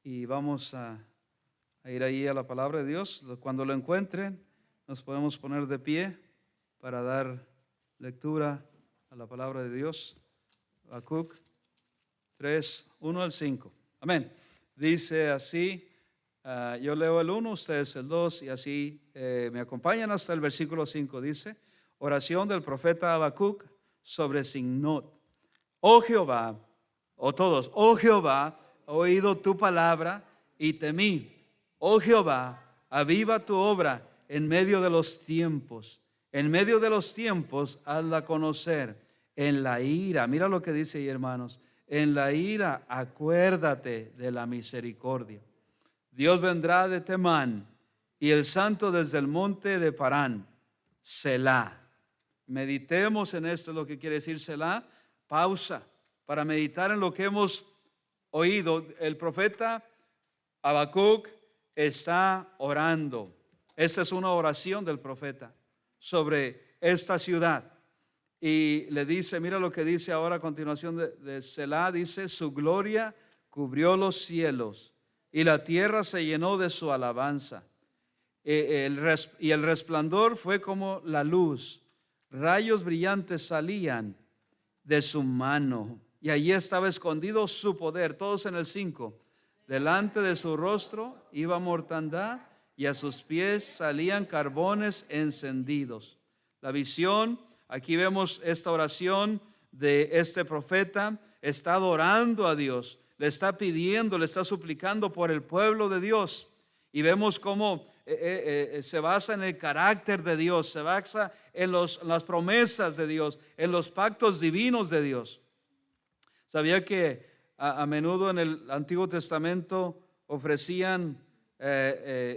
y vamos a ir ahí a la palabra de Dios. Cuando lo encuentren, nos podemos poner de pie para dar lectura a la palabra de Dios. Habacuc 3, 1 al 5. Amén. Dice así, yo leo el 1, ustedes el 2 y así me acompañan hasta el versículo 5. Dice, oración del profeta Habacuc sobre Signot. Oh Jehová, todos, oh Jehová, he oído tu palabra y temí. Oh Jehová, aviva tu obra en medio de los tiempos. En medio de los tiempos, hazla conocer. En la ira, mira lo que dice ahí, hermanos. En la ira, acuérdate de la misericordia. Dios vendrá de Temán y el santo desde el monte de Parán. Selah. Meditemos en esto, lo que quiere decir Selah. Pausa para meditar en lo que hemos oído. El profeta Habacuc está orando. Esta es una oración del profeta sobre esta ciudad. Y le dice, mira lo que dice ahora a continuación de Selah, dice, su gloria cubrió los cielos y la tierra se llenó de su alabanza. Y el resplandor fue como la luz, rayos brillantes salían de su mano y allí estaba escondido su poder. Todos en el 5. Delante de su rostro iba mortandad y a sus pies salían carbones encendidos. La visión, aquí vemos esta oración de este profeta, está adorando a Dios, le está pidiendo, le está suplicando por el pueblo de Dios. Y vemos cómo se basa en el carácter de Dios, se basa en las promesas de Dios, en los pactos divinos de Dios. ¿Sabía que a menudo en el Antiguo Testamento ofrecían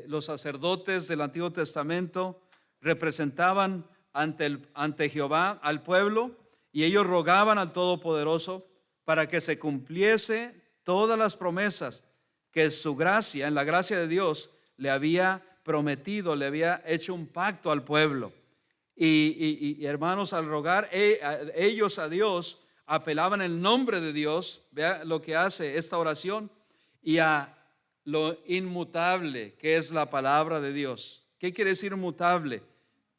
los sacerdotes del Antiguo Testamento, representaban ante Jehová al pueblo, y ellos rogaban al Todopoderoso para que se cumpliese todas las promesas que su gracia, en la gracia de Dios, le había prometido, le había hecho un pacto al pueblo. Y hermanos, al rogar ellos a Dios, apelaban el nombre de Dios. Vea lo que hace esta oración, y a lo inmutable que es la palabra de Dios. ¿Qué quiere decir inmutable?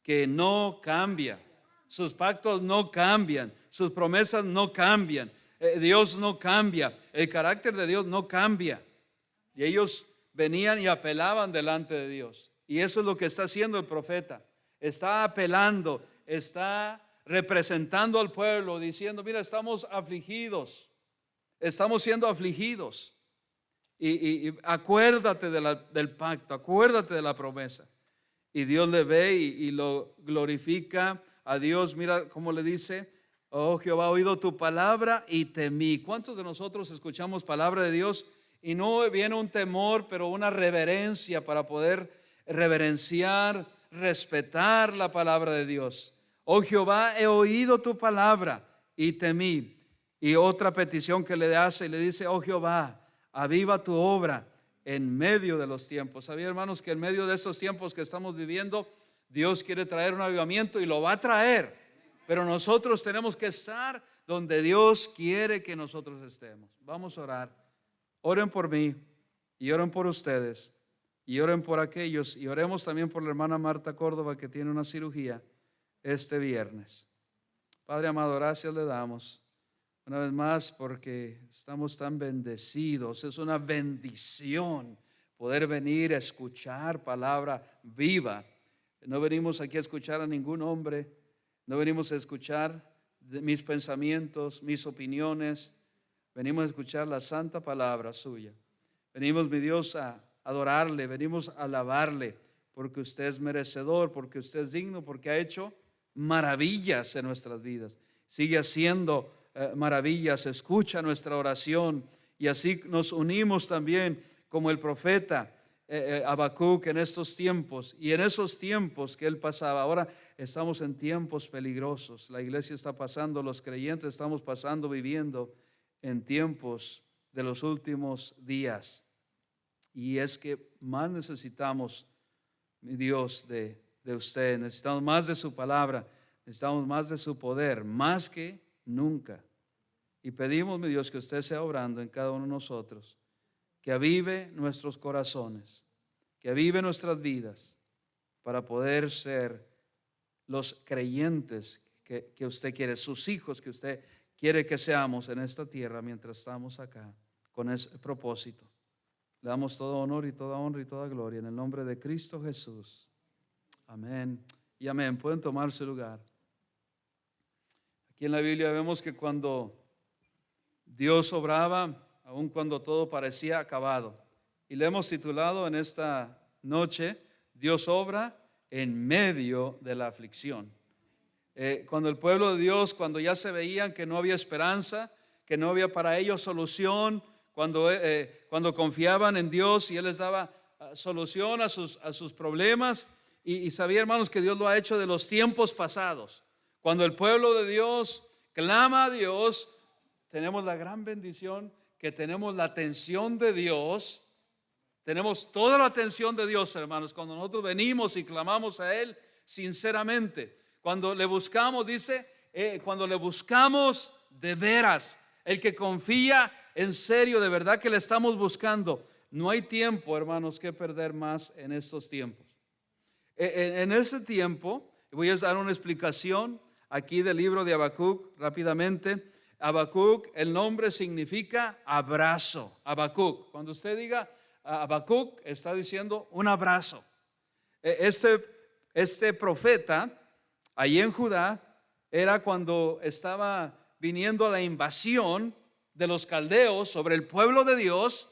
Que no cambia, sus pactos no cambian, sus promesas no cambian, Dios no cambia, el carácter de Dios no cambia. Y ellos venían y apelaban delante de Dios, y eso es lo que está haciendo el profeta. Está apelando, está representando al pueblo, diciendo, mira, estamos afligidos, estamos siendo afligidos, y acuérdate del pacto, acuérdate de la promesa. Y Dios le ve y lo glorifica a Dios. Mira cómo le dice, oh Jehová, he oído tu palabra y temí. ¿Cuántos de nosotros escuchamos palabra de Dios y no viene un temor, pero una reverencia para poder reverenciar, respetar la palabra de Dios? Oh Jehová, he oído tu palabra y temí. Y otra petición que le hace, le dice, oh Jehová, aviva tu obra en medio de los tiempos. ¿Sabía, hermanos, que en medio de esos tiempos que estamos viviendo, Dios quiere traer un avivamiento y lo va a traer? Pero nosotros tenemos que estar donde Dios quiere que nosotros estemos. Vamos a orar. Oren por mí y oren por ustedes y oren por aquellos, y oremos también por la hermana Marta Córdoba, que tiene una cirugía este viernes. Padre amado, gracias le damos una vez más porque estamos tan bendecidos. Es una bendición poder venir a escuchar palabra viva. No venimos aquí a escuchar a ningún hombre, no venimos a escuchar mis pensamientos, mis opiniones. Venimos a escuchar la santa palabra suya. Venimos, mi Dios, a adorarle, venimos a alabarle, porque usted es merecedor, porque usted es digno, porque ha hecho maravillas en nuestras vidas. Sigue haciendo maravillas, escucha nuestra oración, y así nos unimos también como el profeta Habacuc en estos tiempos, y en esos tiempos que él pasaba. Ahora estamos en tiempos peligrosos. La iglesia está pasando, los creyentes estamos pasando, viviendo en tiempos de los últimos días, y es que más necesitamos, mi Dios, de usted. Necesitamos más de su palabra, necesitamos más de su poder, más que nunca. Y pedimos, mi Dios, que usted sea obrando en cada uno de nosotros, que avive nuestros corazones, que avive nuestras vidas para poder ser los creyentes que usted quiere, sus hijos que usted quiere que seamos en esta tierra mientras estamos acá, con ese propósito. Le damos todo honor y toda honra y toda gloria en el nombre de Cristo Jesús. Amén y amén. Pueden tomarse lugar. Aquí en la Biblia vemos que cuando Dios obraba, aun cuando todo parecía acabado, y le hemos titulado en esta noche, Dios obra en medio de la aflicción. Cuando el pueblo de Dios, cuando ya se veían que no había esperanza, que no había para ellos solución, cuando confiaban en Dios y Él les daba solución a sus problemas, y sabía, hermanos, que Dios lo ha hecho de los tiempos pasados. Cuando el pueblo de Dios clama a Dios, tenemos la gran bendición que tenemos la atención de Dios. Tenemos toda la atención de Dios, hermanos, cuando nosotros venimos y clamamos a Él sinceramente. Cuando le buscamos, dice, cuando le buscamos de veras, el que confía en serio, de verdad que le estamos buscando. No hay tiempo, hermanos, que perder más en estos tiempos. En ese tiempo, voy a dar una explicación aquí del libro de Habacuc rápidamente. Habacuc, el nombre significa abrazo. Habacuc, cuando usted diga Habacuc, está diciendo un abrazo. Este profeta, allí en Judá, era cuando estaba viniendo la invasión de los caldeos sobre el pueblo de Dios,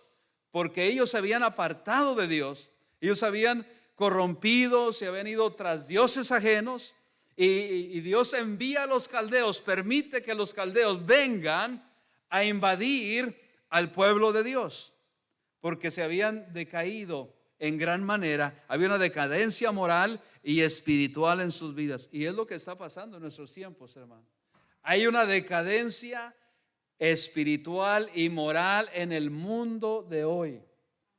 porque ellos se habían apartado de Dios, ellos habían corrompido, se habían ido tras dioses ajenos, y Dios envía a los caldeos, permite que los caldeos vengan a invadir al pueblo de Dios, porque se habían decaído en gran manera, había una decadencia moral y espiritual en sus vidas, y es lo que está pasando en nuestros tiempos, hermano. Hay una decadencia espiritual y moral en el mundo de hoy.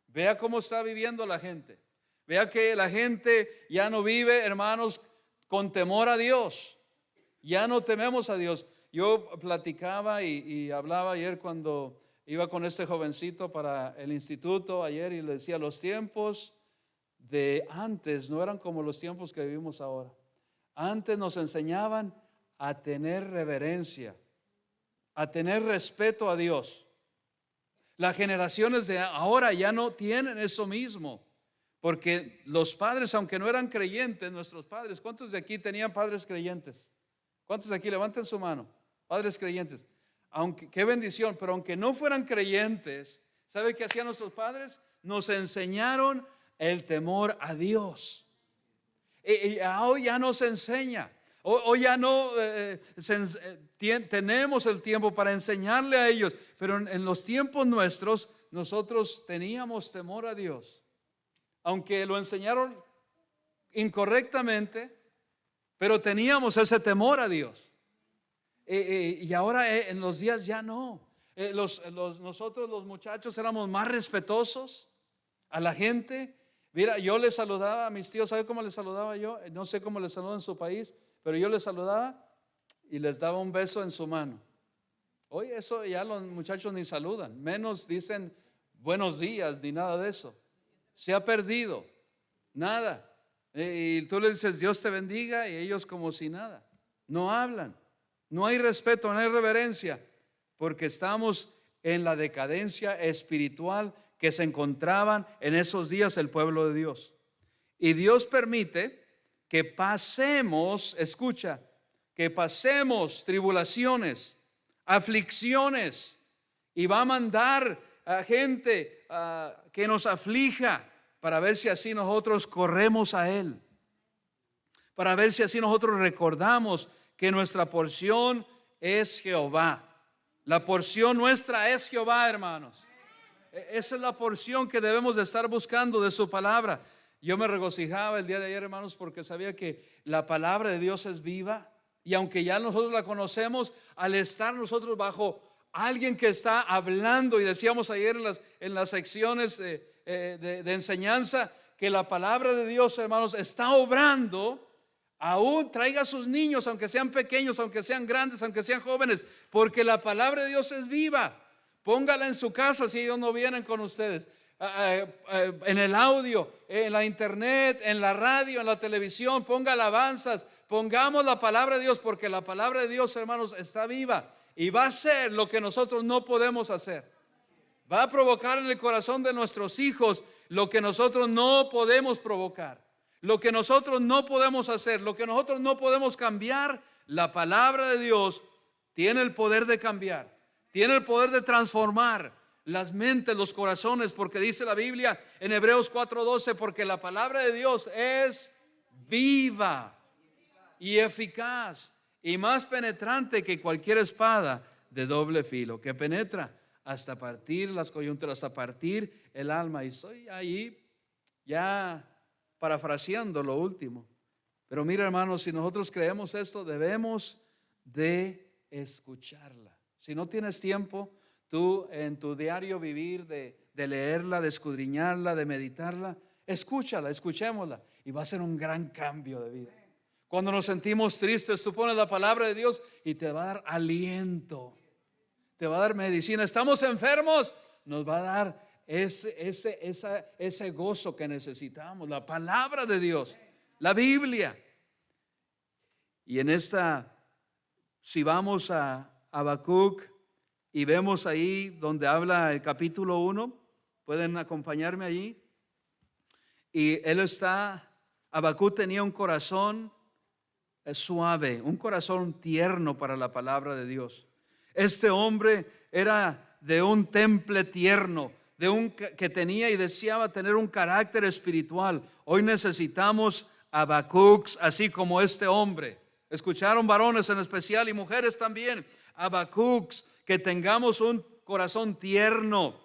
Vea cómo está viviendo la gente. Vea que la gente ya no vive, hermanos, con temor a Dios. Ya no tememos a Dios. Yo platicaba y hablaba ayer cuando iba con este jovencito para el instituto ayer, y le decía, los tiempos de antes no eran como los tiempos que vivimos ahora. Antes nos enseñaban a tener reverencia, a tener respeto a Dios. Las generaciones de ahora ya no tienen eso mismo, porque los padres, aunque no eran creyentes, nuestros padres, ¿cuántos de aquí tenían padres creyentes? ¿Cuántos de aquí? Levanten su mano. Padres creyentes. Aunque, qué bendición, pero aunque no fueran creyentes, ¿sabe qué hacían nuestros padres? Nos enseñaron el temor a Dios. Y hoy ya nos enseña. Hoy ya no tenemos el tiempo para enseñarle a ellos, pero en los tiempos nuestros nosotros teníamos temor a Dios, aunque lo enseñaron incorrectamente, pero teníamos ese temor a Dios. Y ahora en los días ya no. Nosotros los muchachos éramos más respetuosos a la gente. Mira, yo les saludaba a mis tíos. ¿Sabe cómo les saludaba yo? No sé cómo les saludan en su país, pero yo les saludaba y les daba un beso en su mano. Hoy eso ya los muchachos ni saludan, menos dicen buenos días ni nada de eso. Se ha perdido, nada. Y tú les dices Dios te bendiga y ellos como si nada. No hablan, no hay respeto, no hay reverencia, porque estamos en la decadencia espiritual que se encontraban en esos días el pueblo de Dios. Y Dios permite que pasemos, escucha, que pasemos tribulaciones, aflicciones, y va a mandar a gente que nos aflija para ver si así nosotros corremos a Él, para ver si así nosotros recordamos que nuestra porción es Jehová. La porción nuestra es Jehová, hermanos. Esa es la porción que debemos de estar buscando de su palabra. Yo me regocijaba el día de ayer, hermanos, porque sabía que la palabra de Dios es viva, y aunque ya nosotros la conocemos, al estar nosotros bajo alguien que está hablando, y decíamos ayer en las secciones de enseñanza, que la palabra de Dios, hermanos, está obrando. Aún traiga a sus niños, aunque sean pequeños, aunque sean grandes, aunque sean jóvenes, porque la palabra de Dios es viva. Póngala en su casa si ellos no vienen con ustedes. En el audio, en la internet, en la radio, en la televisión, ponga alabanzas, pongamos la palabra de Dios, porque la palabra de Dios, hermanos, está viva y va a hacer lo que nosotros no podemos hacer. Va a provocar en el corazón de nuestros hijos lo que nosotros no podemos provocar, lo que nosotros no podemos hacer, lo que nosotros no podemos cambiar. La palabra de Dios tiene el poder de cambiar, tiene el poder de transformar las mentes, los corazones, porque dice la Biblia en Hebreos 4:12, porque la palabra de Dios es viva y eficaz y más penetrante que cualquier espada de doble filo, que penetra hasta partir las coyunturas, hasta partir el alma. Y estoy ahí ya parafraseando lo último. Pero mira, hermanos, si nosotros creemos esto, debemos de escucharla. Si no tienes tiempo, tú en tu diario vivir de leerla, de escudriñarla, de meditarla, escúchala, escuchémosla, y va a ser un gran cambio de vida. Cuando nos sentimos tristes, tú pones la palabra de Dios y te va a dar aliento, te va a dar medicina. Estamos enfermos, nos va a dar ese gozo que necesitamos, la palabra de Dios, la Biblia. Y en esta, si vamos a Habacuc y vemos ahí donde habla el capítulo 1, pueden acompañarme allí. Y Habacuc tenía un corazón suave, un corazón tierno para la palabra de Dios. Este hombre era de un temple tierno, que tenía y deseaba tener un carácter espiritual. Hoy necesitamos Habacucs así como este hombre. Escucharon, varones en especial y mujeres también, Habacucs, que tengamos un corazón tierno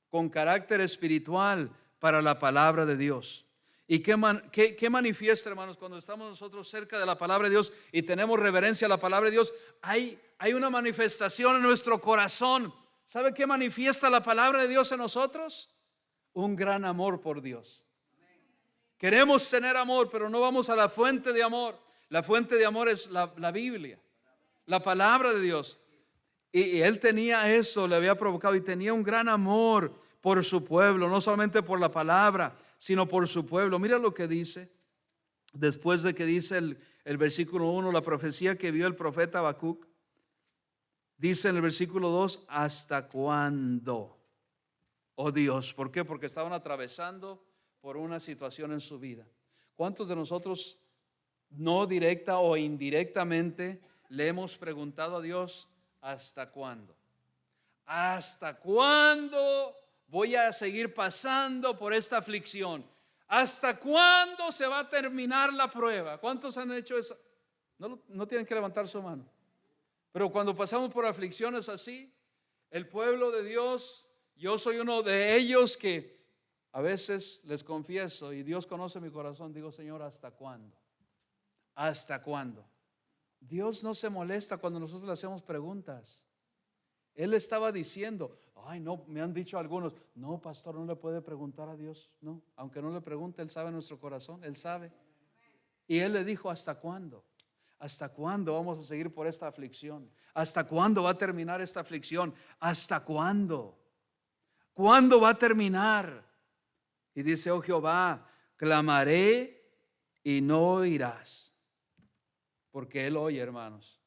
con carácter espiritual para la palabra de Dios. ¿Y qué manifiesta, hermanos, cuando estamos nosotros cerca de la palabra de Dios y tenemos reverencia a la palabra de Dios? Hay una manifestación en nuestro corazón. ¿Sabe qué manifiesta la palabra de Dios en nosotros? Un gran amor por Dios. Queremos tener amor, pero no vamos a la fuente de amor. La fuente de amor es la Biblia, la palabra de Dios. Y él tenía eso, le había provocado, y tenía un gran amor por su pueblo, no solamente por la palabra, sino por su pueblo. Mira lo que dice, después de que dice el versículo 1, la profecía que vio el profeta Habacuc. Dice en el versículo 2, ¿hasta cuándo, oh Dios? ¿Por qué? Porque estaban atravesando por una situación en su vida. ¿Cuántos de nosotros, no directa o indirectamente, le hemos preguntado a Dios, ¿hasta cuándo? ¿Hasta cuándo voy a seguir pasando por esta aflicción? ¿Hasta cuándo se va a terminar la prueba? ¿Cuántos han hecho eso? No tienen que levantar su mano. Pero cuando pasamos por aflicciones así, el pueblo de Dios, yo soy uno de ellos que a veces les confieso, y Dios conoce mi corazón, digo, Señor, ¿hasta cuándo? ¿Hasta cuándo? Dios no se molesta cuando nosotros le hacemos preguntas. Él estaba diciendo, ay no, me han dicho algunos, no pastor, no le puede preguntar a Dios. No, aunque no le pregunte, Él sabe nuestro corazón, Él sabe. Y Él le dijo, ¿hasta cuándo? ¿Hasta cuándo vamos a seguir por esta aflicción? ¿Hasta cuándo va a terminar esta aflicción? ¿Hasta cuándo? ¿Cuándo va a terminar? Y dice, oh Jehová, clamaré y no oirás. Porque Él oye, hermanos.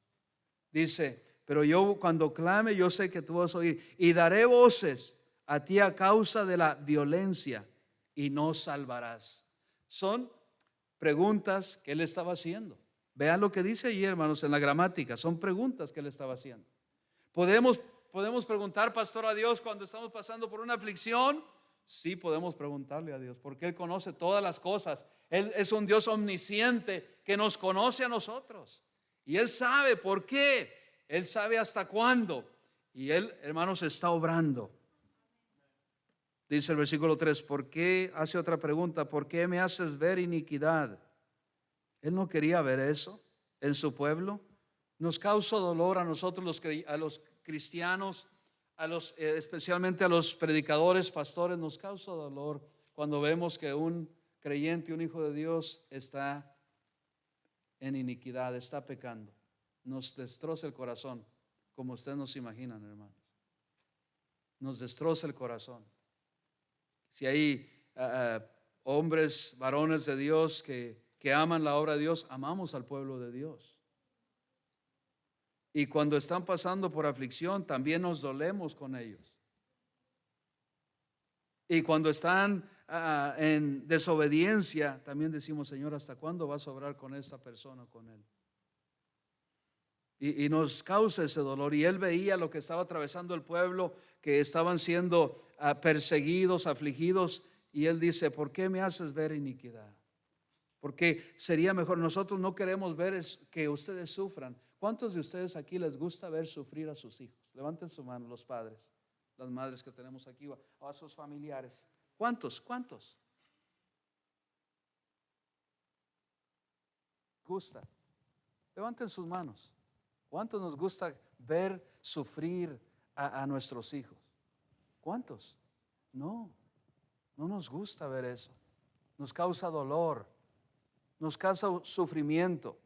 Dice, pero yo cuando clame, yo sé que tú vas a oír. Y daré voces a ti a causa de la violencia y no salvarás. Son preguntas que Él estaba haciendo. Vean lo que dice allí, hermanos, en la gramática. Son preguntas que Él estaba haciendo. Podemos preguntar, pastor, a Dios cuando estamos pasando por una aflicción. Sí, podemos preguntarle a Dios, porque Él conoce todas las cosas. Él es un Dios omnisciente que nos conoce a nosotros. Y Él sabe por qué. Él sabe hasta cuándo. Y Él, hermanos, está obrando. Dice el versículo 3, ¿por qué? Hace otra pregunta, ¿por qué me haces ver iniquidad? Él no quería ver eso en su pueblo. Nos causa dolor a nosotros a los cristianos, especialmente a los predicadores, pastores. Nos causa dolor cuando vemos que un creyente, un hijo de Dios está en iniquidad, está pecando. Nos destroza el corazón, como ustedes nos imaginan, hermanos. nos destroza el corazón. Si hay hombres, varones de Dios que aman la obra de Dios, amamos al pueblo de Dios. Y cuando están pasando por aflicción, también nos dolemos con ellos. Y cuando están en desobediencia, también decimos: Señor, ¿hasta cuándo vas a obrar con esta persona, con él? Y nos causa ese dolor. Y él veía lo que estaba atravesando el pueblo, que estaban siendo perseguidos, afligidos. Y él dice: ¿por qué me haces ver iniquidad? Porque sería mejor. Nosotros no queremos ver que ustedes sufran. ¿Cuántos de ustedes aquí les gusta ver sufrir a sus hijos? Levanten su mano, los padres, las madres que tenemos aquí, o a sus familiares. ¿Cuántos? ¿Gusta? Levanten sus manos. ¿Cuántos nos gusta ver sufrir a nuestros hijos? ¿Cuántos? No nos gusta ver eso. Nos causa dolor, nos causa sufrimiento.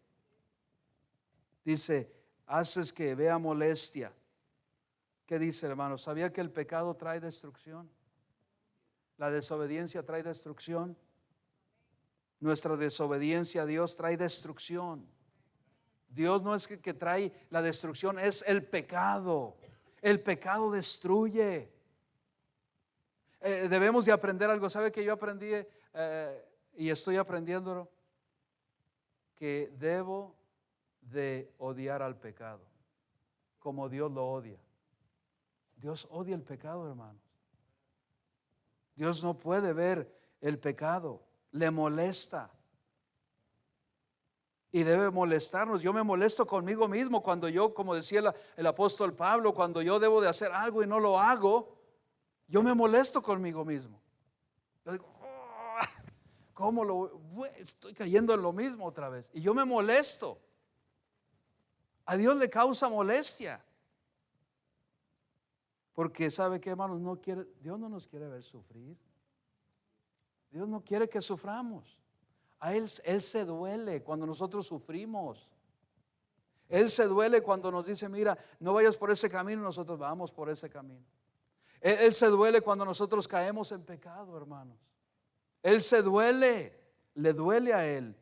Dice: haces que vea molestia. ¿Qué dice, hermano? ¿Sabía que el pecado trae destrucción? La desobediencia trae destrucción. Nuestra desobediencia a Dios trae destrucción. Dios no es que trae la destrucción, es el pecado. El pecado destruye. Debemos de aprender algo. ¿Sabe que yo aprendí y estoy aprendiéndolo? Que debo de odiar al pecado como Dios lo odia. Dios odia el pecado, hermanos. Dios no puede ver el pecado, le molesta. Y debe molestarnos. Yo me molesto conmigo mismo cuando yo, como decía el apóstol Pablo, cuando yo debo de hacer algo y no lo hago, yo me molesto conmigo mismo. Yo digo: ¿cómo estoy cayendo en lo mismo otra vez? Y yo me molesto. A Dios le causa molestia. Porque ¿sabe qué, hermanos? Dios no nos quiere ver sufrir. Dios no quiere que suframos. A Él se duele cuando nosotros sufrimos. Él se duele cuando nos dice: mira, no vayas por ese camino, y nosotros vamos por ese camino. Él se duele cuando nosotros caemos en pecado, hermanos. Él se duele, le duele a Él.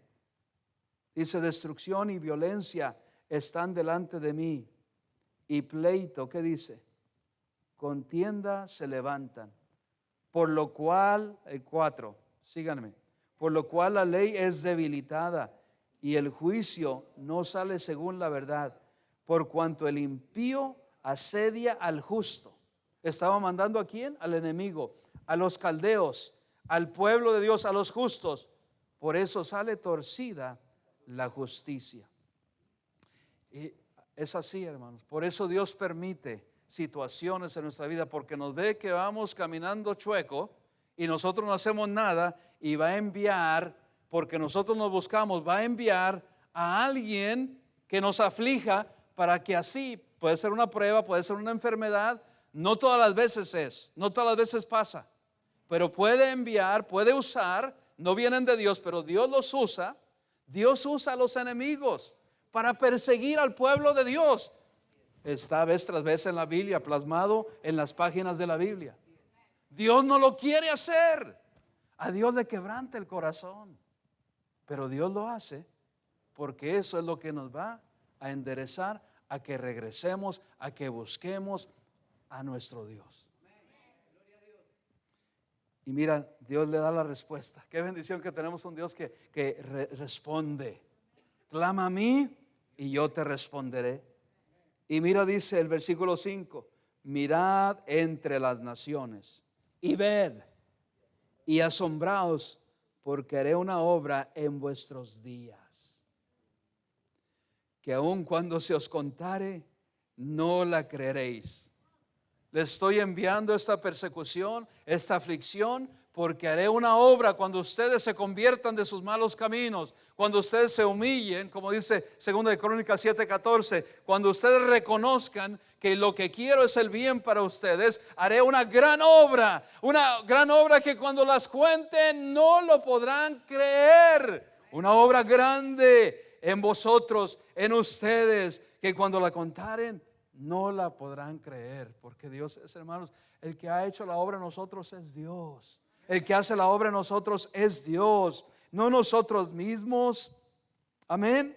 Dice: destrucción y violencia están delante de mí, y pleito, ¿qué dice? Contienda se levantan. Por lo cual, el 4, síganme. Por lo cual la ley es debilitada y el juicio no sale según la verdad, por cuanto el impío asedia al justo. Estaba mandando ¿a quién? Al enemigo, a los caldeos, al pueblo de Dios, a los justos. Por eso sale torcida la justicia. Y es así, hermanos. Por eso Dios permite situaciones en nuestra vida, porque nos ve que vamos caminando chueco y nosotros no hacemos nada, y va a enviar, porque nosotros nos buscamos, va a enviar a alguien que nos aflija, para que así, puede ser una prueba, puede ser una enfermedad, no todas las veces no todas las veces pasa, pero puede enviar, puede usar, no vienen de Dios, pero Dios los usa. Dios usa a los enemigos para perseguir al pueblo de Dios. Está vez tras vez en la Biblia, plasmado en las páginas de la Biblia. Dios no lo quiere hacer. A Dios le quebranta el corazón, pero Dios lo hace porque eso es lo que nos va a enderezar a que regresemos, a que busquemos a nuestro Dios. Y mira, Dios le da la respuesta. Qué bendición que tenemos un Dios que responde. Clama a mí y yo te responderé. Y mira, dice el versículo 5: mirad entre las naciones y ved y asombraos, porque haré una obra en vuestros días, que aun cuando se os contare, no la creeréis. Le estoy enviando esta persecución, esta aflicción, porque haré una obra cuando ustedes se conviertan de sus malos caminos, cuando ustedes se humillen, como dice 2 de Crónicas 7:14, cuando ustedes reconozcan que lo que quiero es el bien para ustedes, haré una gran obra que cuando las cuenten no lo podrán creer. Una obra grande en vosotros, en ustedes, que cuando la contaren no la podrán creer, porque Dios es, hermanos, el que ha hecho la obra en nosotros es Dios. El que hace la obra en nosotros es Dios, no nosotros mismos. Amén.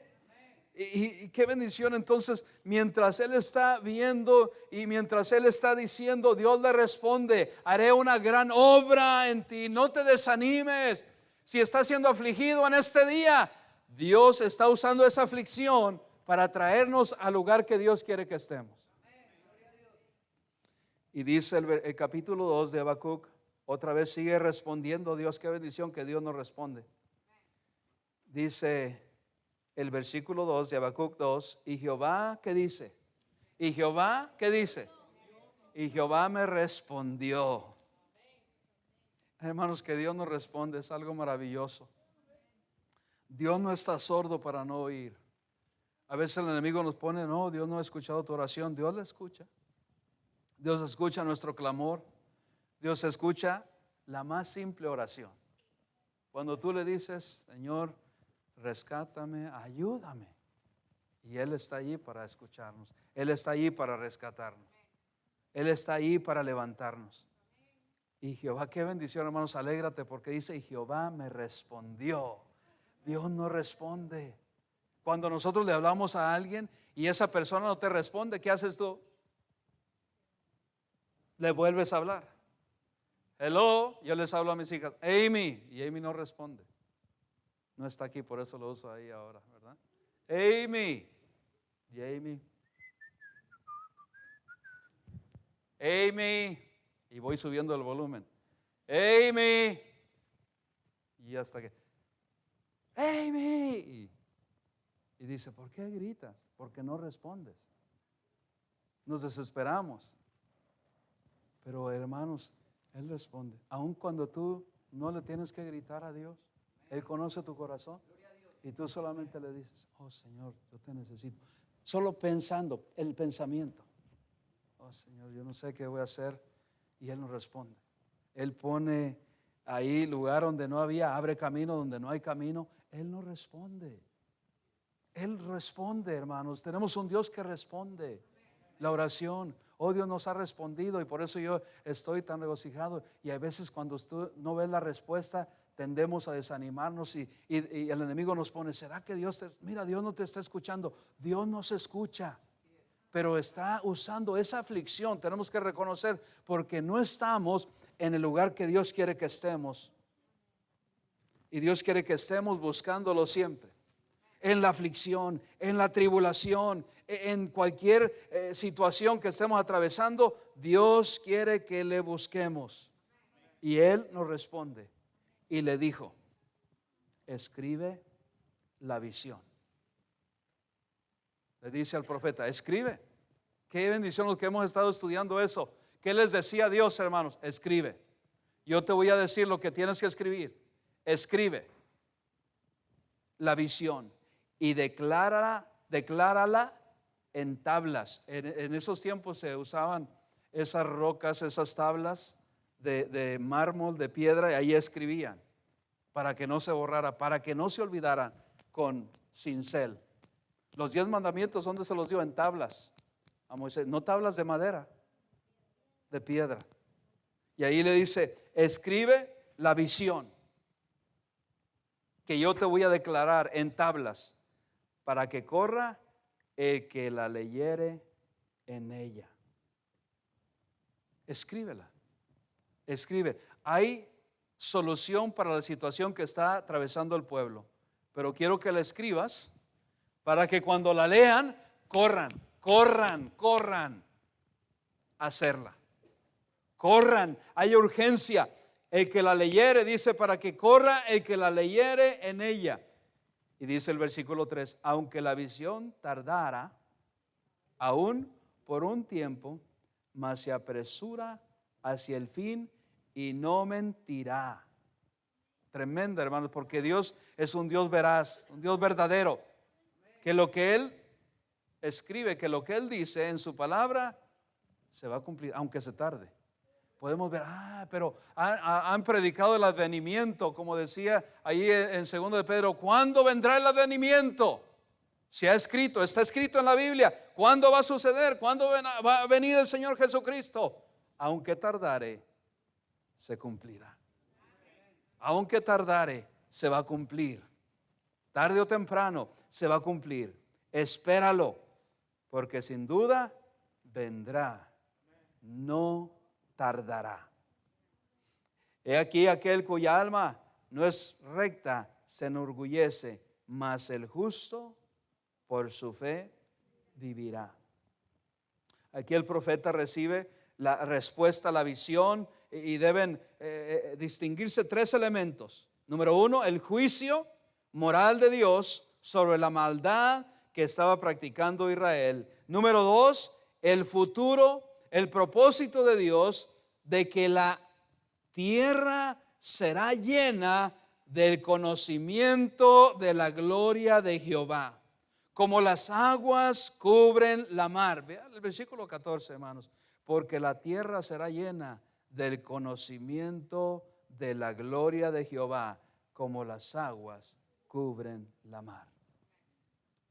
Y qué bendición. Entonces, mientras él está viendo y mientras él está diciendo, Dios le responde: haré una gran obra en ti, no te desanimes. Si estás siendo afligido en este día, Dios está usando esa aflicción para traernos al lugar que Dios quiere que estemos. Y dice el capítulo 2 de Habacuc, otra vez sigue respondiendo Dios. Qué bendición que Dios nos responde. Dice el versículo 2 de Habacuc 2: y Jehová, ¿qué dice? Y Jehová, ¿qué dice? Y Jehová me respondió. Hermanos, que Dios nos responde es algo maravilloso. Dios no está sordo para no oír. A veces el enemigo nos pone: no, Dios no ha escuchado tu oración. Dios la escucha. Dios escucha nuestro clamor. Dios escucha la más simple oración. Cuando tú le dices: Señor, rescátame, ayúdame, y Él está allí para escucharnos. Él está allí para rescatarnos. Él está allí para levantarnos. Y Jehová, qué bendición, hermanos, alégrate, porque dice: y Jehová me respondió. Dios no responde. Cuando nosotros le hablamos a alguien y esa persona no te responde, ¿qué haces tú? Le vuelves a hablar. Hello, yo les hablo a mis hijas: Amy, y Amy no responde. No está aquí, por eso lo uso ahí ahora, ¿verdad? Amy, y Amy, y voy subiendo el volumen. Amy, y hasta que Amy, y dice: ¿por qué gritas? Porque no respondes. Nos desesperamos. Pero hermanos, Él responde. Aun cuando tú no le tienes que gritar a Dios, Él conoce tu corazón. Y tú solamente le dices: oh Señor, yo te necesito. Solo pensando, el pensamiento: oh Señor, yo no sé qué voy a hacer. Y Él nos responde. Él pone ahí lugar donde no había, abre camino donde no hay camino. Él nos responde. Él responde, hermanos. Tenemos un Dios que responde la oración. Oh, Dios nos ha respondido, y por eso yo estoy tan regocijado. Y a veces cuando tú no ves la respuesta, tendemos a desanimarnos y el enemigo nos pone: ¿será que Dios mira, Dios no te está escuchando? Dios nos escucha, pero está usando esa aflicción. Tenemos que reconocer, porque no estamos en el lugar que Dios quiere que estemos. Y Dios quiere que estemos buscándolo siempre. En la aflicción, en la tribulación, en cualquier situación que estemos atravesando, Dios quiere que le busquemos. Y Él nos responde y le dijo: escribe la visión. Le dice al profeta: escribe. Qué bendición los que hemos estado estudiando eso. ¿Qué les decía Dios, hermanos? Escribe. Yo te voy a decir lo que tienes que escribir. Escribe la visión y declárala en tablas. En esos tiempos se usaban esas rocas, esas tablas de mármol, de piedra, y ahí escribían para que no se borrara, para que no se olvidaran con cincel. Los 10 mandamientos, ¿dónde se los dio? En tablas a Moisés, no tablas de madera, de piedra. Y ahí le dice: escribe la visión que yo te voy a declarar en tablas, para que corra el que la leyere en ella. Escríbela. Escribe. Hay solución para la situación que está atravesando el pueblo, pero quiero que la escribas para que cuando la lean, corran a hacerla. Corran, hay urgencia. El que la leyere, dice, para que corra el que la leyere en ella. Y dice el versículo 3: aunque la visión tardara aún por un tiempo, mas se apresura hacia el fin y no mentirá. Tremenda, hermanos, porque Dios es un Dios veraz, un Dios verdadero, que lo que Él escribe, que lo que Él dice en su palabra se va a cumplir, aunque se tarde. Podemos ver: pero han predicado el advenimiento, como decía ahí en 2 de Pedro: ¿cuándo vendrá el advenimiento? Se ha escrito, está escrito en la Biblia. ¿Cuándo va a suceder? ¿Cuándo va a venir el Señor Jesucristo? Aunque tardare, se cumplirá. Aunque tardare, se va a cumplir. Tarde o temprano se va a cumplir. Espéralo, porque sin duda vendrá. No tardará. He aquí aquel cuya alma no es recta se enorgullece, mas el justo por su fe vivirá. Aquí el profeta recibe la respuesta a la visión y deben distinguirse tres elementos. Número uno, el juicio moral de Dios sobre la maldad que estaba practicando Israel. Número dos, el futuro, el propósito de Dios de que la tierra será llena del conocimiento de la gloria de Jehová, como las aguas cubren la mar. Vean el versículo 14, hermanos. Porque la tierra será llena del conocimiento de la gloria de Jehová, como las aguas cubren la mar.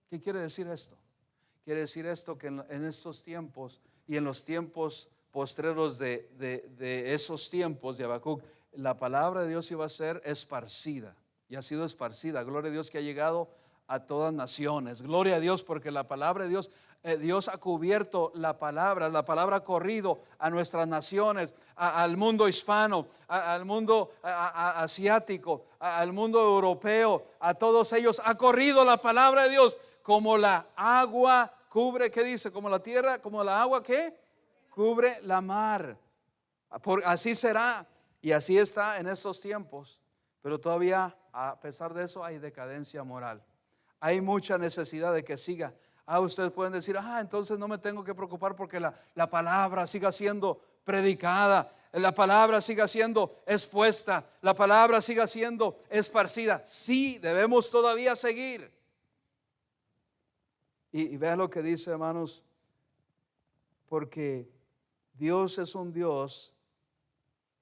¿Qué quiere decir esto? Quiere decir esto que en estos tiempos y en los tiempos postreros de esos tiempos de Habacuc, la palabra de Dios iba a ser esparcida y ha sido esparcida. Gloria a Dios que ha llegado a todas naciones. Gloria a Dios porque la palabra de Dios, Dios ha cubierto la palabra ha corrido a nuestras naciones, al mundo hispano, al mundo asiático, al mundo europeo, a todos ellos ha corrido la palabra de Dios como la agua cubre, ¿qué dice? Como la tierra, como la agua que cubre la mar. Así será y así está en esos tiempos, pero todavía a pesar de eso hay decadencia moral. Hay mucha necesidad de que siga. Ustedes pueden decir, entonces no me tengo que preocupar porque la palabra siga siendo predicada, la palabra siga siendo expuesta, la palabra siga siendo esparcida. Sí, debemos todavía seguir. Y vean lo que dice, hermanos, porque Dios es un Dios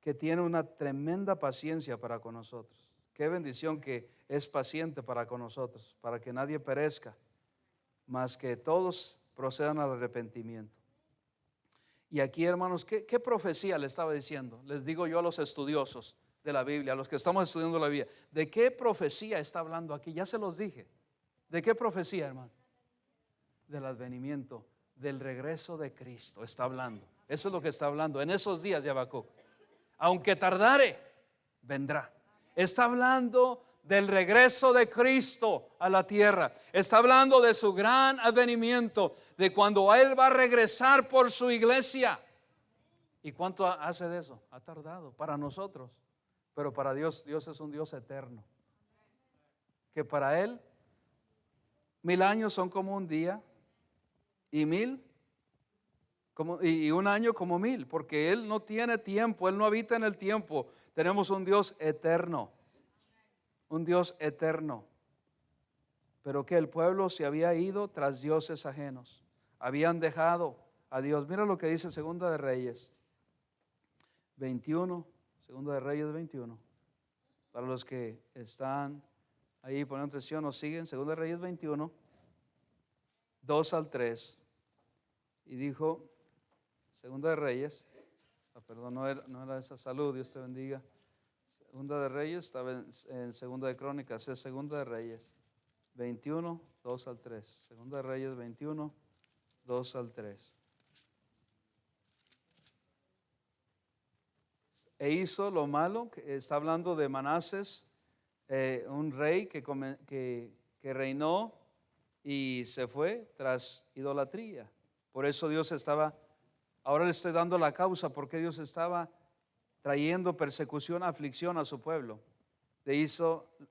que tiene una tremenda paciencia para con nosotros. Qué bendición que es paciente para con nosotros, para que nadie perezca, mas que todos procedan al arrepentimiento. Y aquí, hermanos, ¿qué profecía le estaba diciendo? Les digo yo a los estudiosos de la Biblia, a los que estamos estudiando la Biblia, ¿de qué profecía está hablando aquí? Ya se los dije. ¿De qué profecía, hermano? Del advenimiento, del regreso de Cristo está hablando. Eso es lo que está hablando en esos días de Habacuc. Aunque tardare, vendrá. Está hablando del regreso de Cristo a la tierra. Está hablando de su gran advenimiento, de cuando Él va a regresar por su iglesia. ¿Y cuánto hace de eso? Ha tardado para nosotros, pero para Dios, Dios es un Dios eterno, que para Él 1000 años son como un día y 1000 y un año como 1000, porque Él no tiene tiempo, Él no habita en el tiempo. Tenemos un Dios eterno, un Dios eterno. Pero que el pueblo se había ido tras dioses ajenos, habían dejado a Dios. Mira lo que dice Segunda de Reyes 21, Segunda de Reyes 21. Para los que están ahí poniendo atención o siguen, Segunda de Reyes 21, 2 al 3. Y dijo, Segunda de Reyes, perdón, no era esa. Salud, Dios te bendiga. Segunda de Reyes, estaba en Segunda de Crónicas, es Segunda de Reyes 21, 2 al 3. Segunda de Reyes 21, 2 al 3. E hizo lo malo, que está hablando de Manases, un rey que reinó y se fue tras idolatría. Por eso Dios estaba, ahora le estoy dando la causa, porque Dios estaba trayendo persecución, aflicción a su pueblo. Dice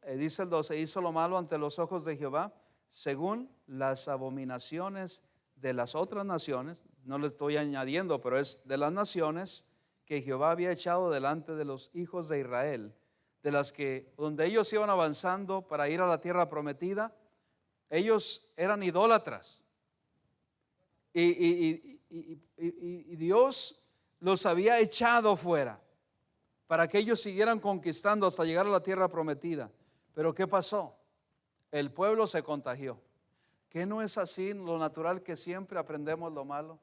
el 12, hizo lo malo ante los ojos de Jehová, según las abominaciones de las otras naciones. No le estoy añadiendo, pero es de las naciones que Jehová había echado delante de los hijos de Israel, de las que donde ellos iban avanzando para ir a la tierra prometida, ellos eran idólatras. Y Dios los había echado fuera para que ellos siguieran conquistando hasta llegar a la tierra prometida. Pero ¿qué pasó? El pueblo se contagió. ¿Qué no es así lo natural que siempre aprendemos lo malo?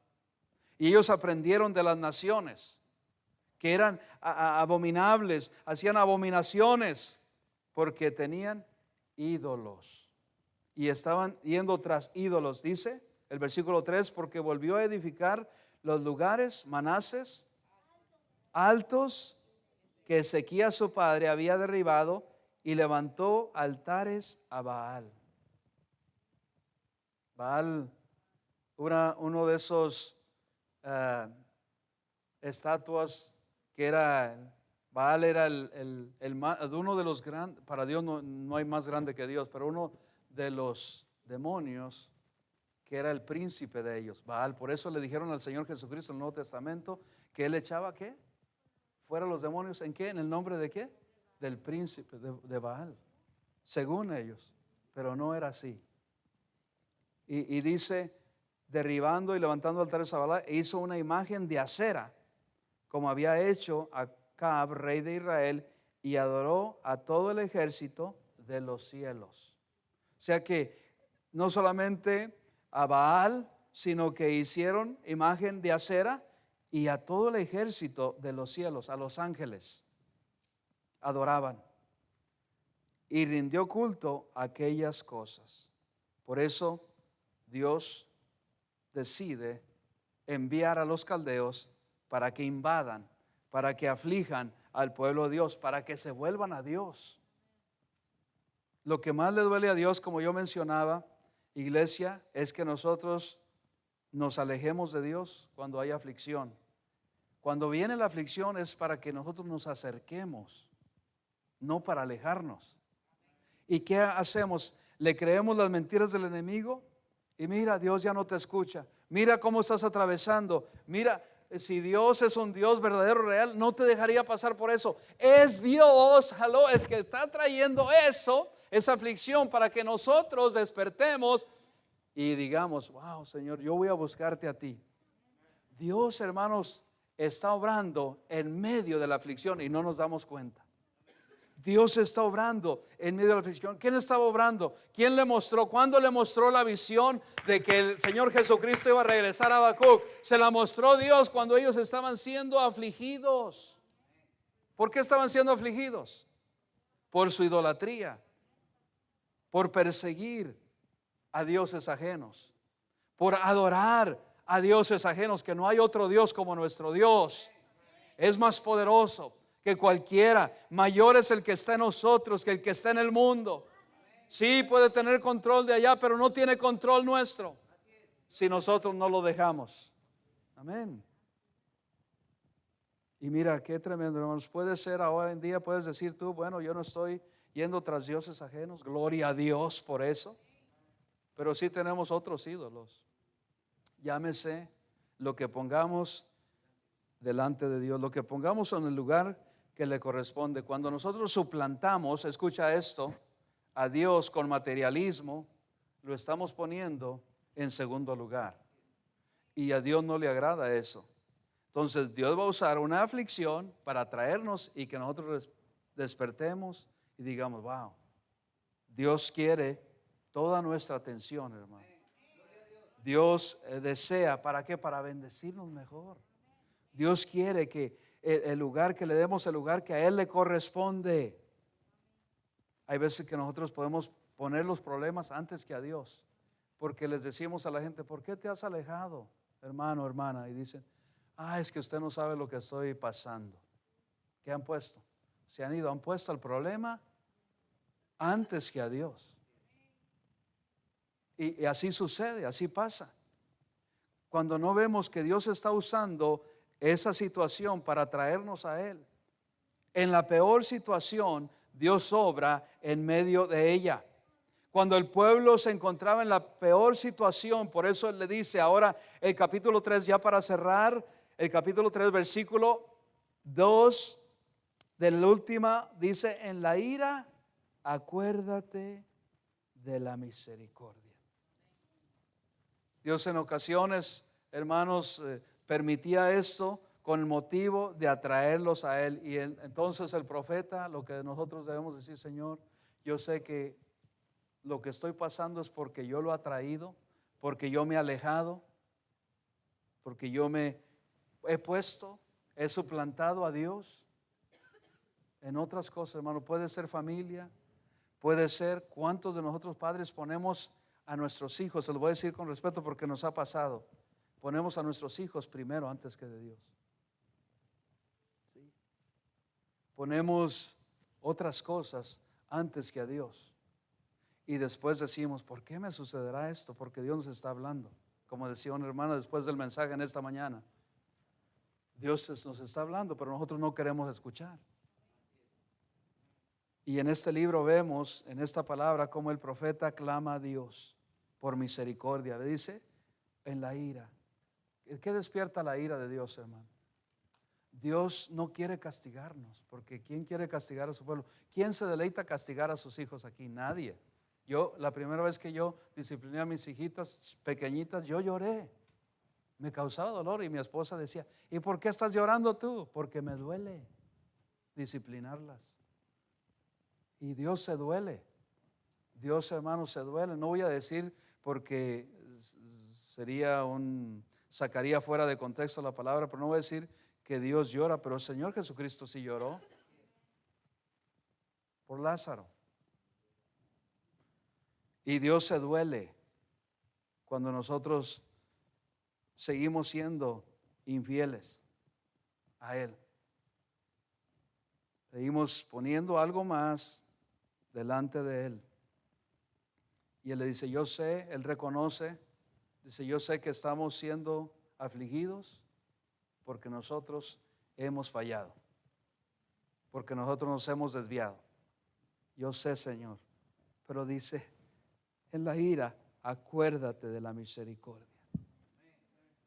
Y ellos aprendieron de las naciones que eran abominables, hacían abominaciones porque tenían ídolos y estaban yendo tras ídolos. Dice el versículo 3, porque volvió a edificar los lugares, Manases, altos que Ezequías su padre había derribado, y levantó altares a Baal. Baal, uno de esos estatuas que era, Baal era uno de los grandes, para Dios no hay más grande que Dios, pero uno de los demonios que era el príncipe de ellos, Baal. Por eso le dijeron al Señor Jesucristo en el Nuevo Testamento que él echaba ¿qué? Fuera los demonios. ¿En qué? ¿En el nombre de qué? Del príncipe de Baal, según ellos, pero no era así. Y dice, derribando y levantando altares a Baal, e hizo una imagen de acera, como había hecho Acab, rey de Israel, y adoró a todo el ejército de los cielos. O sea que no solamente a Baal, sino que hicieron imagen de acera y a todo el ejército de los cielos, a los ángeles, adoraban. Y rindió culto a aquellas cosas. Por eso Dios decide enviar a los caldeos para que invadan, para que aflijan al pueblo de Dios, para que se vuelvan a Dios. Lo que más le duele a Dios, como yo mencionaba, iglesia, es que nosotros nos alejemos de Dios cuando hay aflicción. Cuando viene la aflicción es para que nosotros nos acerquemos, no para alejarnos. ¿Y qué hacemos? Le creemos las mentiras del enemigo y mira, Dios ya no te escucha. Mira cómo estás atravesando. Mira, si Dios es un Dios verdadero, real, no te dejaría pasar por eso. Es Dios, es que está trayendo eso, esa aflicción, para que nosotros despertemos y digamos, wow, Señor, yo voy a buscarte a ti. Dios, hermanos, está obrando en medio de la aflicción y no nos damos cuenta. Dios está obrando en medio de la aflicción. ¿Quién estaba obrando? ¿Quién le mostró? ¿Cuándo le mostró la visión de que el Señor Jesucristo iba a regresar a Habacuc? Se la mostró Dios cuando ellos estaban siendo afligidos. ¿Por qué estaban siendo afligidos? Por su idolatría, por perseguir a dioses ajenos, por adorar a dioses ajenos, que no hay otro Dios como nuestro Dios. Es más poderoso que cualquiera, mayor es el que está en nosotros que el que está en el mundo. Sí, puede tener control de allá, pero no tiene control nuestro si nosotros no lo dejamos. Amén. Y mira qué tremendo, hermanos. Puede ser ahora en día, puedes decir tú, bueno, yo no estoy yendo tras dioses ajenos, gloria a Dios por eso, pero sí tenemos otros ídolos. Llámese lo que pongamos delante de Dios, lo que pongamos en el lugar que le corresponde. Cuando nosotros suplantamos, escucha esto, a Dios con materialismo, lo estamos poniendo en segundo lugar. Y a Dios no le agrada eso. Entonces Dios va a usar una aflicción para traernos y que nosotros despertemos y digamos, wow, Dios quiere toda nuestra atención, hermano. Dios desea, ¿para qué? Para bendecirnos mejor. Dios quiere que el lugar que le demos, el lugar que a Él le corresponde. Hay veces que nosotros podemos poner los problemas antes que a Dios, porque les decimos a la gente, ¿por qué te has alejado, hermano, hermana? Y dicen, es que usted no sabe lo que estoy pasando. ¿Qué han puesto? Se han ido, han puesto el problema antes que a Dios. Y así sucede, así pasa. Cuando no vemos que Dios está usando esa situación para traernos a Él. En la peor situación, Dios obra en medio de ella. Cuando el pueblo se encontraba en la peor situación, por eso Él le dice ahora el capítulo 3, ya para cerrar, el capítulo 3, versículo 2 de la última, dice, en la ira, acuérdate de la misericordia. Dios en ocasiones, hermanos, permitía esto con el motivo de atraerlos a Él. Y entonces el profeta, lo que nosotros debemos decir, Señor, yo sé que lo que estoy pasando es porque yo lo he atraído, porque yo me he alejado, porque yo me he suplantado a Dios en otras cosas, hermano. Puede ser familia, puede ser cuántos de nosotros padres ponemos a nuestros hijos, se lo voy a decir con respeto porque nos ha pasado, ponemos a nuestros hijos primero antes que de Dios. ¿Sí? Ponemos otras cosas antes que a Dios. Y después decimos, ¿por qué me sucederá esto? Porque Dios nos está hablando. Como decía una hermana después del mensaje en esta mañana, Dios nos está hablando, pero nosotros no queremos escuchar. Y en este libro vemos, en esta palabra, como el profeta clama a Dios por misericordia. Le dice, en la ira. ¿Qué despierta la ira de Dios, hermano? Dios no quiere castigarnos, porque ¿quién quiere castigar a su pueblo? ¿Quién se deleita castigar a sus hijos aquí? Nadie. La primera vez que yo discipliné a mis hijitas pequeñitas, yo lloré. Me causaba dolor y mi esposa decía, ¿y por qué estás llorando tú? Porque me duele disciplinarlas. Y Dios se duele. Dios, hermano, se duele. No voy a decir porque sacaría fuera de contexto la palabra, pero no voy a decir que Dios llora, pero el Señor Jesucristo sí lloró por Lázaro. Y Dios se duele cuando nosotros seguimos siendo infieles a Él. Seguimos poniendo algo más delante de Él. Y Él le dice, yo sé, Él reconoce, dice, yo sé que estamos siendo afligidos porque nosotros hemos fallado, porque nosotros nos hemos desviado. Yo sé, Señor, pero dice, en la ira, acuérdate de la misericordia.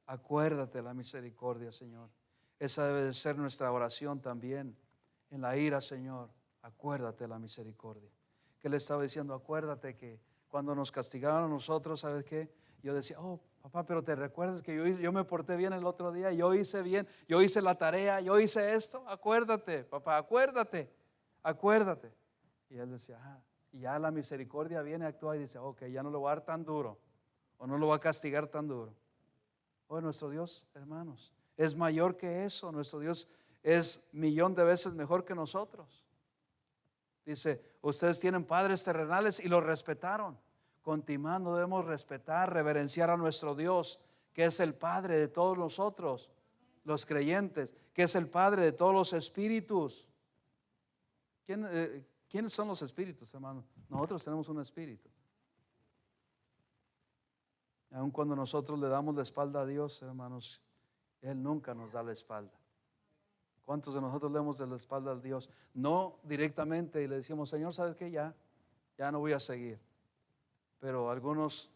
Acuérdate de la misericordia, Señor. Esa debe de ser nuestra oración también. En la ira, Señor, acuérdate de la misericordia. ¿Qué le estaba diciendo? Acuérdate que cuando nos castigaban a nosotros, ¿sabes qué? Yo decía, oh, papá, pero te recuerdas que yo me porté bien el otro día, yo hice bien, yo hice la tarea, yo hice esto. Acuérdate, papá, acuérdate. Y él decía, y ya la misericordia viene a actuar y dice, ok, ya no lo va a dar tan duro, o no lo va a castigar tan duro. Oh, nuestro Dios, hermanos, es mayor que eso. Nuestro Dios es 1,000,000 de veces mejor que nosotros. Dice, ustedes tienen padres terrenales y los respetaron. Continuando, debemos respetar, reverenciar a nuestro Dios, que es el Padre de todos nosotros, los creyentes, que es el Padre de todos los espíritus. ¿Quiénes son los espíritus, hermano? Nosotros tenemos un espíritu. Aun cuando nosotros le damos la espalda a Dios, hermanos, Él nunca nos da la espalda. ¿Cuántos de nosotros le damos de la espalda a Dios? No directamente y le decimos, Señor, ¿sabes qué? Ya no voy a seguir. Pero algunas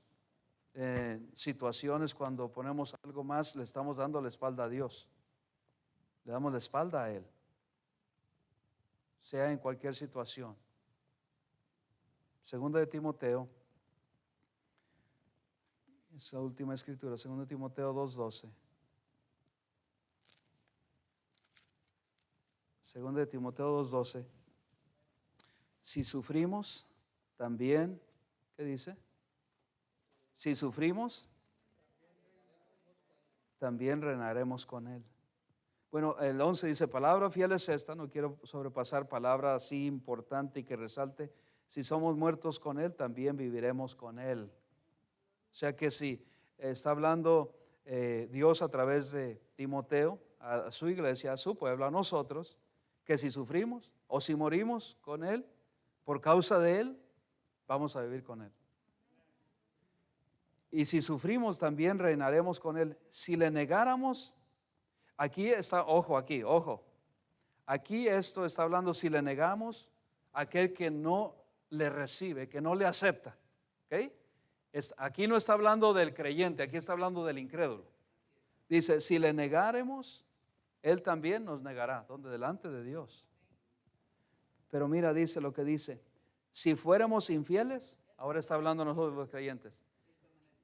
situaciones cuando ponemos algo más, le estamos dando la espalda a Dios. Le damos la espalda a Él. Sea en cualquier situación. Segunda de Timoteo. Esa última escritura, 2 Timoteo 2:12. 2 de Timoteo 2:12. Si sufrimos, también, ¿qué dice? Si sufrimos, también reinaremos con Él. Bueno, el 11 dice, palabra fiel es esta, no quiero sobrepasar palabra así importante y que resalte. Si somos muertos con Él, también viviremos con Él. O sea que si está hablando Dios a través de Timoteo, a su iglesia, a su pueblo, a nosotros, que si sufrimos o si morimos con Él, por causa de Él, vamos a vivir con Él. Y si sufrimos, también reinaremos con Él. Si le negáramos, aquí está, ojo, aquí esto está hablando, si le negamos a aquel que no le recibe, que no le acepta, ¿ok? Aquí no está hablando del creyente, aquí está hablando del incrédulo. Dice, si le negáremos, Él también nos negará. ¿Dónde? Delante de Dios. Pero mira, dice lo que dice. Si fuéramos infieles, ahora está hablando nosotros los creyentes,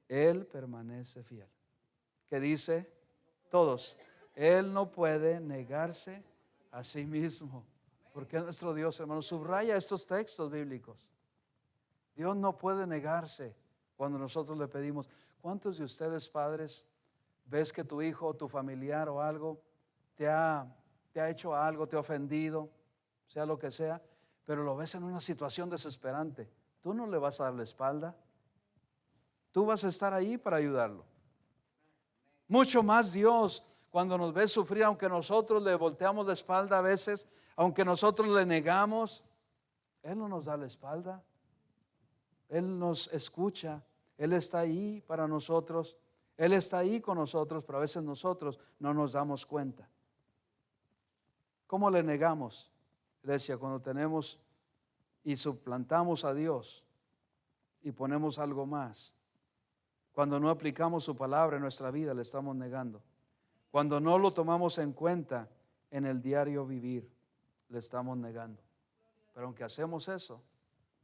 Él permanece fiel. ¿Qué dice? Todos. Él no puede negarse a sí mismo. Porque nuestro Dios, hermano, subraya estos textos bíblicos. Dios no puede negarse cuando nosotros le pedimos. ¿Cuántos de ustedes, padres, ves que tu hijo o tu familiar o algo te ha hecho algo, te ha ofendido, sea lo que sea, pero lo ves en una situación desesperante? Tú no le vas a dar la espalda. Tú vas a estar ahí para ayudarlo. Mucho más Dios, cuando nos ve sufrir, aunque nosotros le volteamos la espalda a veces, aunque nosotros le negamos, Él no nos da la espalda. Él nos escucha. Él está ahí para nosotros. Él está ahí con nosotros, pero a veces nosotros no nos damos cuenta. ¿Cómo le negamos, iglesia, cuando tenemos y suplantamos a Dios y ponemos algo más? Cuando no aplicamos su palabra en nuestra vida, le estamos negando. Cuando no lo tomamos en cuenta en el diario vivir, le estamos negando. Pero aunque hacemos eso,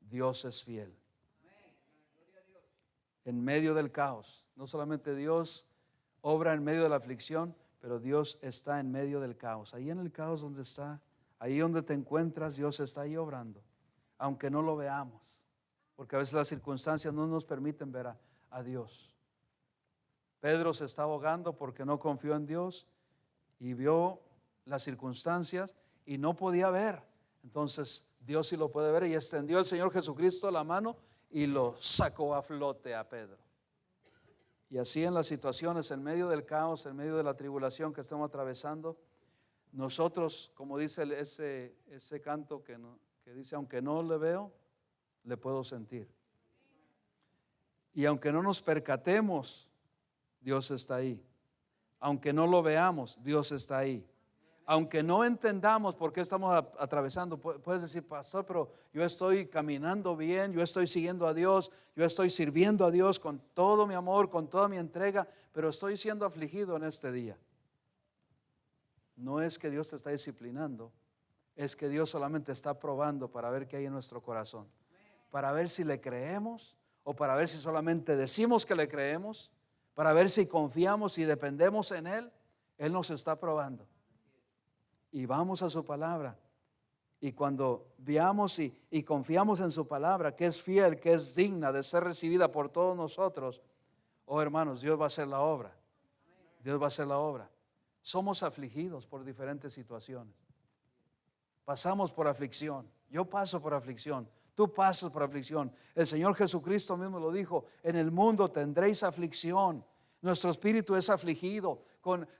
Dios es fiel. En medio del caos, no solamente Dios obra en medio de la aflicción, pero Dios está en medio del caos. Ahí en el caos donde está, ahí donde te encuentras, Dios está ahí obrando, aunque no lo veamos, porque a veces las circunstancias no nos permiten ver a Dios. Pedro se está ahogando porque no confió en Dios y vio las circunstancias y no podía ver. Entonces Dios sí lo puede ver, y extendió el Señor Jesucristo la mano y lo sacó a flote a Pedro. Y así en las situaciones, en medio del caos, en medio de la tribulación que estamos atravesando, nosotros, como dice ese canto que dice, aunque no le veo, le puedo sentir. Y aunque no nos percatemos, Dios está ahí. Aunque no lo veamos, Dios está ahí. Aunque no entendamos por qué estamos atravesando, puedes decir, pastor, pero yo estoy caminando bien, yo estoy siguiendo a Dios, yo estoy sirviendo a Dios con todo mi amor, con toda mi entrega, pero estoy siendo afligido en este día. No es que Dios te está disciplinando, es que Dios solamente está probando para ver qué hay en nuestro corazón, para ver si le creemos o para ver si solamente decimos que le creemos, para ver si confiamos y dependemos en Él. Él nos está probando. Y vamos a su palabra, y cuando veamos y confiamos en su palabra, que es fiel, que es digna de ser recibida por todos nosotros, oh hermanos, Dios va a hacer la obra. Dios va a hacer la obra. Somos afligidos por diferentes situaciones. Pasamos por aflicción. Yo paso por aflicción. Tú pasas por aflicción. El Señor Jesucristo mismo lo dijo: en el mundo tendréis aflicción. Nuestro espíritu es afligido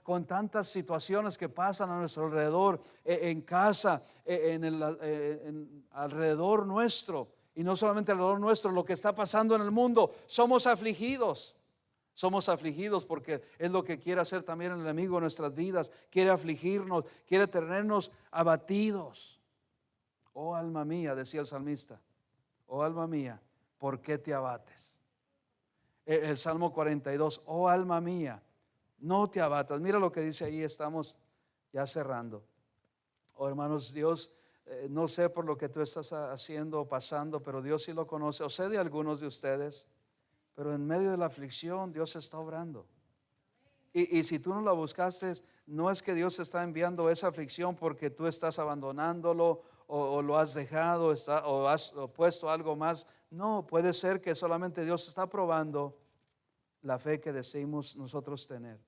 con tantas situaciones que pasan a nuestro alrededor, en casa, alrededor nuestro, y no solamente alrededor nuestro, lo que está pasando en el mundo. Somos afligidos. Somos afligidos porque es lo que quiere hacer también el enemigo en nuestras vidas. Quiere afligirnos, quiere tenernos abatidos. Oh alma mía, decía el salmista, oh alma mía, ¿por qué te abates? El Salmo 42, oh alma mía, no te abatas. Mira lo que dice ahí, estamos ya cerrando. Oh hermanos, Dios, no sé por lo que tú estás haciendo o pasando, pero Dios sí lo conoce. O sé de algunos de ustedes, pero en medio de la aflicción Dios está obrando. Y si tú no la buscaste, no es que Dios está enviando esa aflicción porque tú estás abandonándolo o lo has dejado o has puesto algo más. No, puede ser que solamente Dios está probando la fe que deseamos nosotros tener.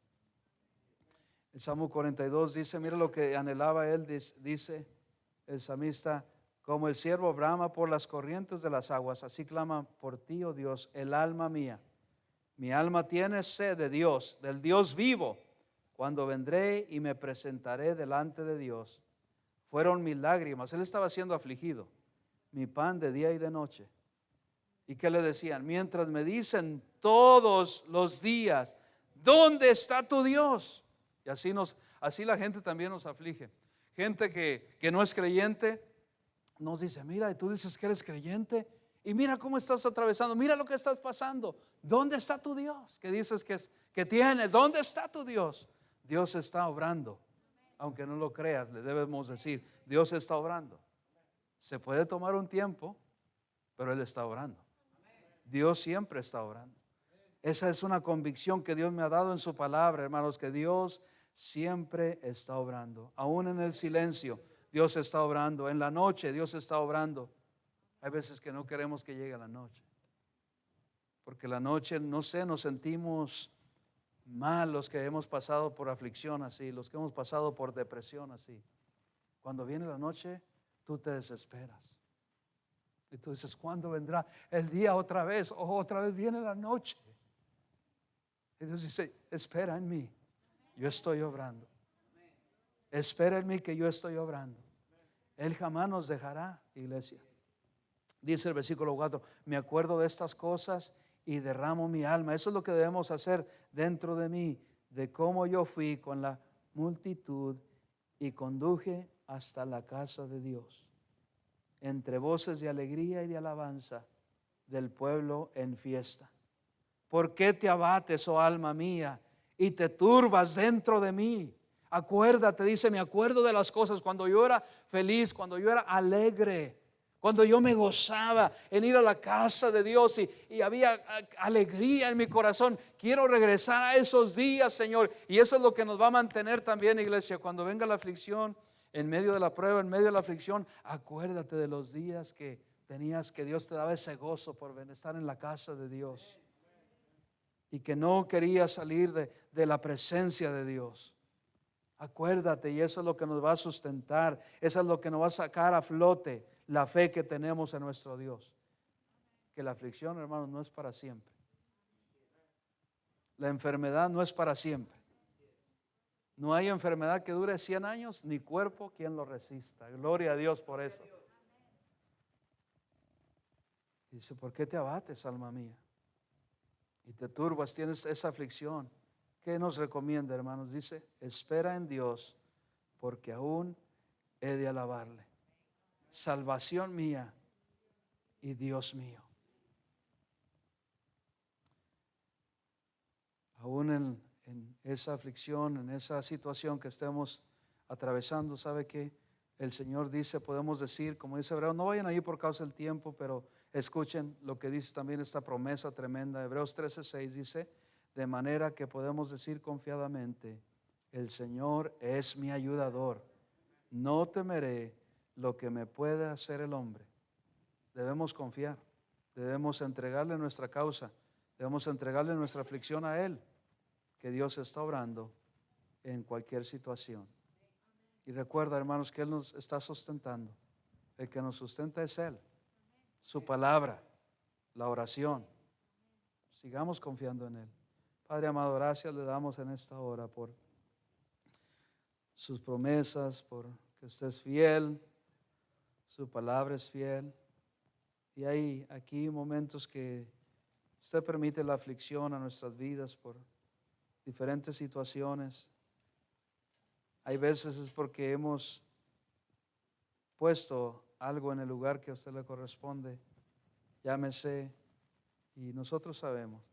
El Salmo 42 dice, mira lo que anhelaba él, dice el salmista: como el ciervo brama por las corrientes de las aguas, así clama por ti, oh Dios, el alma mía. Mi alma tiene sed de Dios, del Dios vivo. Cuando vendré y me presentaré delante de Dios. Fueron mis lágrimas. Él estaba siendo afligido. Mi pan de día y de noche. ¿Y qué le decían? Mientras me dicen todos los días, ¿dónde está tu Dios? Y así la gente también nos aflige. Gente que no es creyente nos dice, mira, y tú dices que eres creyente, y mira cómo estás atravesando, mira lo que estás pasando. ¿Dónde está tu Dios? Que dices que tienes, ¿dónde está tu Dios? Dios está obrando. Aunque no lo creas, le debemos decir, Dios está obrando. Se puede tomar un tiempo, pero Él está obrando. Dios siempre está obrando. Esa es una convicción que Dios me ha dado en su palabra, hermanos, que Dios siempre está obrando. Aún en el silencio, Dios está obrando. En la noche, Dios está obrando. Hay veces que no queremos que llegue la noche, porque la noche, no sé, nos sentimos mal los que hemos pasado por aflicción así, los que hemos pasado por depresión así. Cuando viene la noche, tú te desesperas. Y tú dices, ¿cuándo vendrá el día otra vez? O otra vez viene la noche. Y Dios dice, espera en mí, yo estoy obrando. Espera en mí que yo estoy obrando. Él jamás nos dejará, iglesia. Dice el versículo 4, me acuerdo de estas cosas y derramo mi alma. Eso es lo que debemos hacer dentro de mí, de cómo yo fui con la multitud y conduje hasta la casa de Dios, entre voces de alegría y de alabanza del pueblo en fiesta. ¿Por qué te abates, oh alma mía, y te turbas dentro de mí? Acuérdate, dice, me acuerdo de las cosas cuando yo era feliz, cuando yo era alegre, cuando yo me gozaba en ir a la casa de Dios y había alegría en mi corazón. Quiero regresar a esos días, Señor. Y eso es lo que nos va a mantener también, iglesia. Cuando venga la aflicción, en medio de la prueba, en medio de la aflicción, acuérdate de los días que tenías, que Dios te daba ese gozo por estar en la casa de Dios y que no querías salir de la presencia de Dios. Acuérdate, y eso es lo que nos va a sustentar, eso es lo que nos va a sacar a flote la fe que tenemos en nuestro Dios. Que la aflicción, hermanos, no es para siempre. La enfermedad no es para siempre. No hay enfermedad que dure 100 años, ni cuerpo quien lo resista. Gloria a Dios por eso. Dice, ¿por qué te abates, alma mía? Y te turbas, tienes esa aflicción. ¿Qué nos recomienda, hermanos? Dice, espera en Dios, porque aún he de alabarle. Salvación mía y Dios mío. Aún en esa aflicción, en esa situación que estemos atravesando, ¿sabe qué? El Señor dice, podemos decir, como dice Hebreos, no vayan ahí por causa del tiempo, pero escuchen lo que dice también esta promesa tremenda. Hebreos 13:6 dice, de manera que podemos decir confiadamente, el Señor es mi ayudador, no temeré lo que me pueda hacer el hombre. Debemos confiar, debemos entregarle nuestra causa, debemos entregarle nuestra aflicción a Él, que Dios está obrando en cualquier situación. Y recuerda, hermanos, que Él nos está sustentando. El que nos sustenta es Él, su palabra, la oración. Sigamos confiando en Él. Padre amado, gracias le damos en esta hora por sus promesas, por que usted es fiel, su palabra es fiel. Y hay aquí momentos que usted permite la aflicción a nuestras vidas por diferentes situaciones. Hay veces es porque hemos puesto algo en el lugar que a usted le corresponde, llámese, y nosotros sabemos